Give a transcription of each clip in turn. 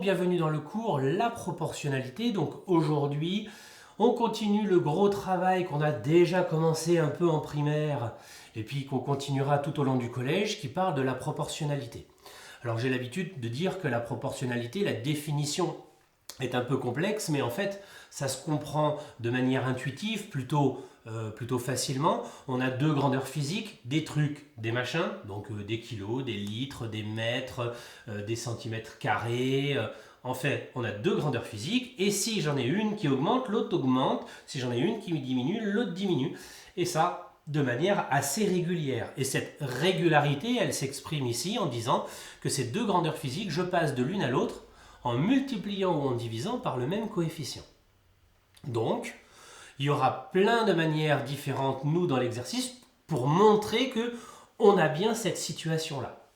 bienvenue dans le cours La proportionnalité. Donc aujourd'hui, on continue le gros travail qu'on a déjà commencé un peu en primaire et puis qu'on continuera tout au long du collège qui parle de la proportionnalité. Alors j'ai l'habitude de dire que la proportionnalité, la définition est un peu complexe, mais en fait ça se comprend de manière intuitive, plutôt facilement. On a deux grandeurs physiques, des trucs, des machins, donc des kilos, des litres, des mètres, des centimètres carrés. En fait, on a deux grandeurs physiques, et si j'en ai une qui augmente, l'autre augmente. Si j'en ai une qui diminue, l'autre diminue. Et ça, de manière assez régulière. Et cette régularité, elle s'exprime ici en disant que ces deux grandeurs physiques, je passe de l'une à l'autre en multipliant ou en divisant par le même coefficient. Donc, il y aura plein de manières différentes, nous, dans l'exercice, pour montrer que on a bien cette situation-là.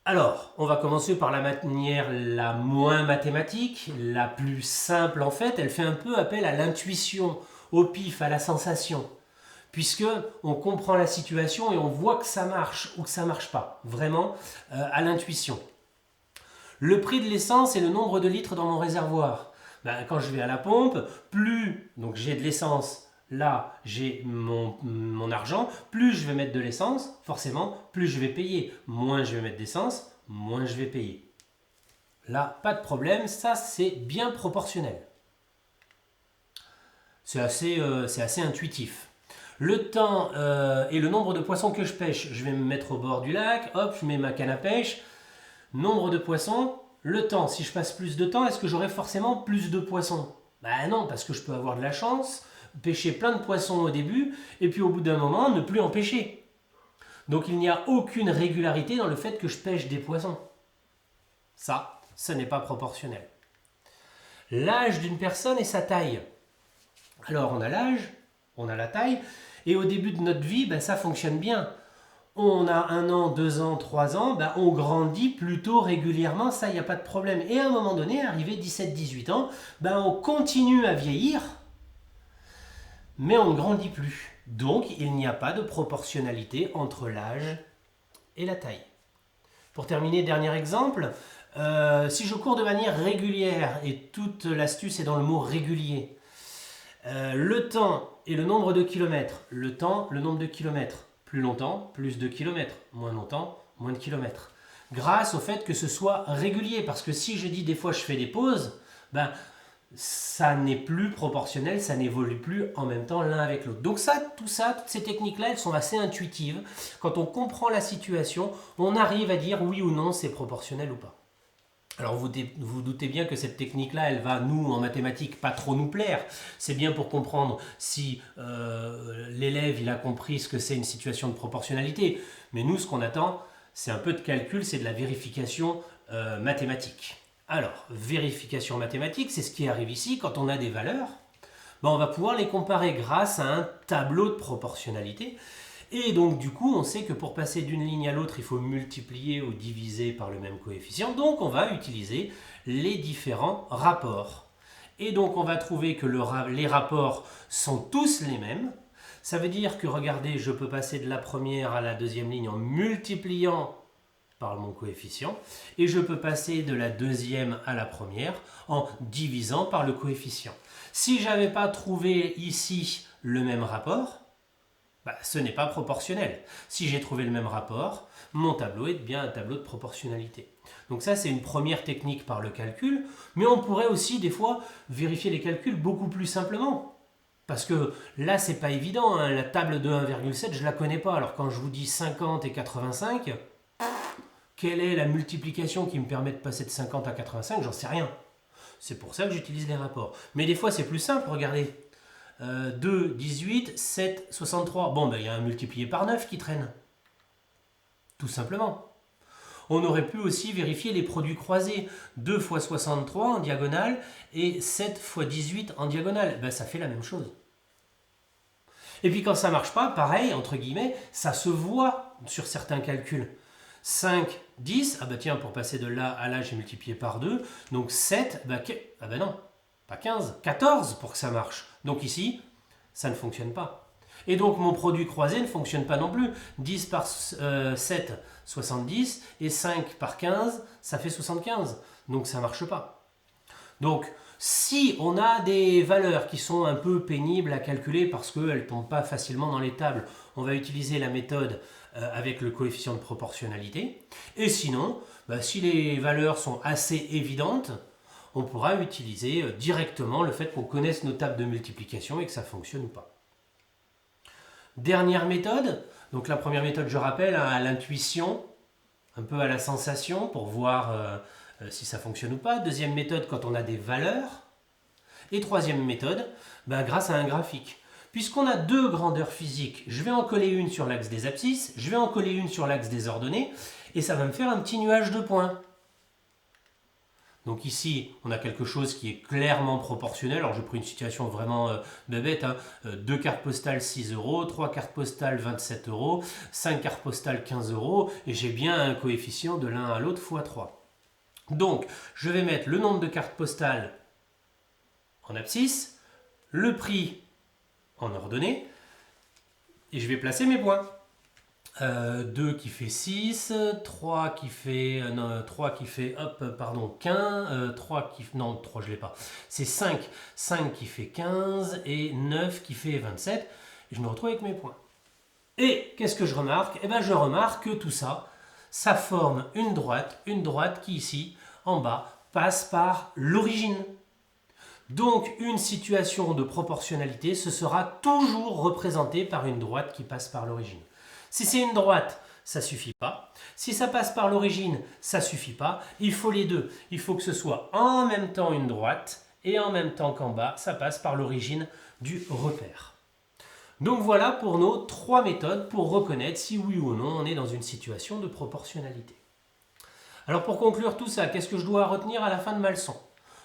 Alors, on va commencer par la manière la moins mathématique, la plus simple en fait. Elle fait un peu appel à l'intuition, au pif, à la sensation. Puisque on comprend la situation et on voit que ça marche ou que ça ne marche pas. Vraiment, à l'intuition. Le prix de l'essence et le nombre de litres dans mon réservoir. Quand je vais à la pompe, plus donc j'ai de l'essence, là j'ai mon argent, plus je vais mettre de l'essence, forcément, plus je vais payer. Moins je vais mettre d'essence, moins je vais payer. Là, pas de problème, ça c'est bien proportionnel. C'est assez intuitif. Le temps et le nombre de poissons que je pêche, je vais me mettre au bord du lac, hop, je mets ma canne à pêche. Nombre de poissons, le temps, si je passe plus de temps, est-ce que j'aurai forcément plus de poissons? Non, parce que je peux avoir de la chance, pêcher plein de poissons au début, et puis au bout d'un moment, ne plus en pêcher. Donc il n'y a aucune régularité dans le fait que je pêche des poissons. Ça, ce n'est pas proportionnel. L'âge d'une personne et sa taille. Alors on a l'âge, on a la taille, et au début de notre vie, ça fonctionne bien. On a 1 an, 2 ans, 3 ans, on grandit plutôt régulièrement, ça, il n'y a pas de problème. Et à un moment donné, arrivé 17-18 ans, on continue à vieillir, mais on ne grandit plus. Donc, il n'y a pas de proportionnalité entre l'âge et la taille. Pour terminer, dernier exemple, si je cours de manière régulière, et toute l'astuce est dans le mot régulier, le temps et le nombre de kilomètres, le temps, le nombre de kilomètres, plus longtemps, plus de kilomètres. Moins longtemps, moins de kilomètres. Grâce au fait que ce soit régulier. Parce que si je dis des fois je fais des pauses, ça n'est plus proportionnel, ça n'évolue plus en même temps l'un avec l'autre. Donc toutes ces techniques-là, elles sont assez intuitives. Quand on comprend la situation, on arrive à dire oui ou non c'est proportionnel ou pas. Alors vous doutez bien que cette technique-là, elle va, nous, en mathématiques, pas trop nous plaire. C'est bien pour comprendre si l'élève il a compris ce que c'est une situation de proportionnalité. Mais nous, ce qu'on attend, c'est un peu de calcul, c'est de la vérification mathématique. Alors, vérification mathématique, c'est ce qui arrive ici. Quand on a des valeurs, on va pouvoir les comparer grâce à un tableau de proportionnalité. Et donc du coup, on sait que pour passer d'une ligne à l'autre, il faut multiplier ou diviser par le même coefficient. Donc on va utiliser les différents rapports. Et donc on va trouver que les rapports sont tous les mêmes. Ça veut dire que, regardez, je peux passer de la première à la deuxième ligne en multipliant par mon coefficient. Et je peux passer de la deuxième à la première en divisant par le coefficient. Si je n'avais pas trouvé ici le même rapport, ce n'est pas proportionnel. Si j'ai trouvé le même rapport, mon tableau est bien un tableau de proportionnalité. Donc ça, c'est une première technique par le calcul, mais on pourrait aussi des fois vérifier les calculs beaucoup plus simplement. Parce que là, c'est pas évident, hein. La table de 1,7, je la connais pas. Alors quand je vous dis 50 et 85, quelle est la multiplication qui me permet de passer de 50 à 85? J'en sais rien. C'est pour ça que j'utilise les rapports. Mais des fois, c'est plus simple, regardez. 2, 18, 7, 63. Il y a un multiplié par 9 qui traîne. Tout simplement. On aurait pu aussi vérifier les produits croisés. 2 fois 63 en diagonale et 7 fois 18 en diagonale. Ça fait la même chose. Et puis quand ça ne marche pas, pareil, entre guillemets, ça se voit sur certains calculs. 5, 10, tiens, pour passer de là à là, j'ai multiplié par 2. Donc 7, non. Pas 15, 14 pour que ça marche. Donc ici, ça ne fonctionne pas. Et donc mon produit croisé ne fonctionne pas non plus. 10 par 7, 70, et 5 par 15, ça fait 75. Donc ça ne marche pas. Donc si on a des valeurs qui sont un peu pénibles à calculer parce qu'elles ne tombent pas facilement dans les tables, on va utiliser la méthode avec le coefficient de proportionnalité. Et sinon, si les valeurs sont assez évidentes, on pourra utiliser directement le fait qu'on connaisse nos tables de multiplication et que ça fonctionne ou pas. Dernière méthode, donc la première méthode, je rappelle, à l'intuition, un peu à la sensation pour voir si ça fonctionne ou pas. Deuxième méthode, quand on a des valeurs. Et troisième méthode, grâce à un graphique. Puisqu'on a deux grandeurs physiques, je vais en coller une sur l'axe des abscisses, je vais en coller une sur l'axe des ordonnées, et ça va me faire un petit nuage de points. Donc ici, on a quelque chose qui est clairement proportionnel. Alors, j'ai pris une situation vraiment bête. 2 cartes postales 6 euros, 3 cartes postales 27 euros, 5 cartes postales 15 euros. Et j'ai bien un coefficient de l'un à l'autre fois 3. Donc, je vais mettre le nombre de cartes postales en abscisse, le prix en ordonnée, et je vais placer mes points. 2 qui fait 6, 3 qui fait, 15, 3 qui, non, 3 je l'ai pas, c'est 5, 5 qui fait 15 et 9 qui fait 27, et je me retrouve avec mes points. Et qu'est-ce que je remarque? Je remarque que tout ça, ça forme une droite qui ici, en bas, passe par l'origine. Donc une situation de proportionnalité, ce sera toujours représenté par une droite qui passe par l'origine. Si c'est une droite, ça ne suffit pas. Si ça passe par l'origine, ça ne suffit pas. Il faut les deux. Il faut que ce soit en même temps une droite et en même temps qu'en bas, ça passe par l'origine du repère. Donc voilà pour nos 3 méthodes pour reconnaître si oui ou non on est dans une situation de proportionnalité. Alors pour conclure tout ça, qu'est-ce que je dois retenir à la fin de ma leçon?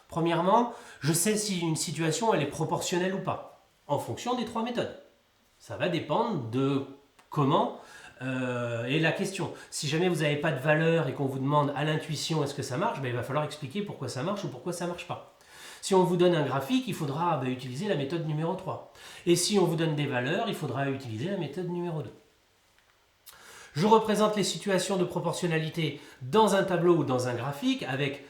Premièrement, je sais si une situation elle est proportionnelle ou pas, en fonction des 3 méthodes. Ça va dépendre de comment est la question. Si jamais vous n'avez pas de valeur et qu'on vous demande à l'intuition est-ce que ça marche, il va falloir expliquer pourquoi ça marche ou pourquoi ça ne marche pas. Si on vous donne un graphique, il faudra utiliser la méthode numéro 3. Et si on vous donne des valeurs, il faudra utiliser la méthode numéro 2. Je représente les situations de proportionnalité dans un tableau ou dans un graphique avec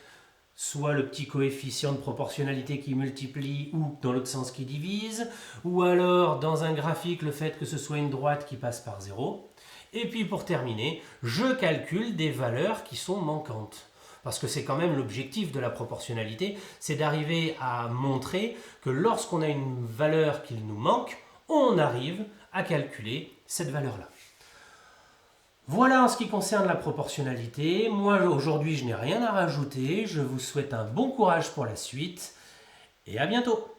soit le petit coefficient de proportionnalité qui multiplie ou dans l'autre sens qui divise, ou alors dans un graphique le fait que ce soit une droite qui passe par 0. Et puis pour terminer, je calcule des valeurs qui sont manquantes. Parce que c'est quand même l'objectif de la proportionnalité, c'est d'arriver à montrer que lorsqu'on a une valeur qu'il nous manque, on arrive à calculer cette valeur-là. Voilà en ce qui concerne la proportionnalité. Moi, aujourd'hui, je n'ai rien à rajouter. Je vous souhaite un bon courage pour la suite et à bientôt.